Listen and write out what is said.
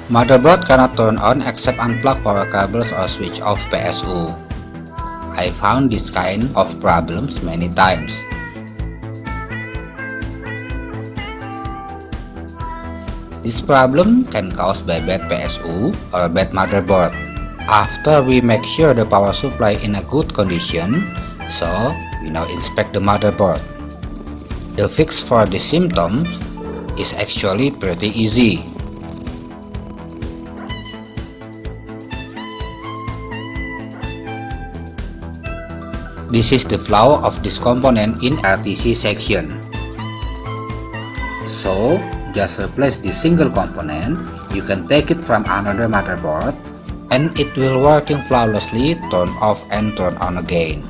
Motherboard cannot turn on except unplug power cables or switch off PSU. I found this kind of problems many times. This problem can caused by bad PSU or bad motherboard. After we make sure the power supply in a good condition, so we now inspect the motherboard. The fix for the symptoms is actually pretty easy. This is the flaw of this component in RTC section. So, just replace this single component. You can take it from another motherboard and it will working flawlessly, turn off and turn on again.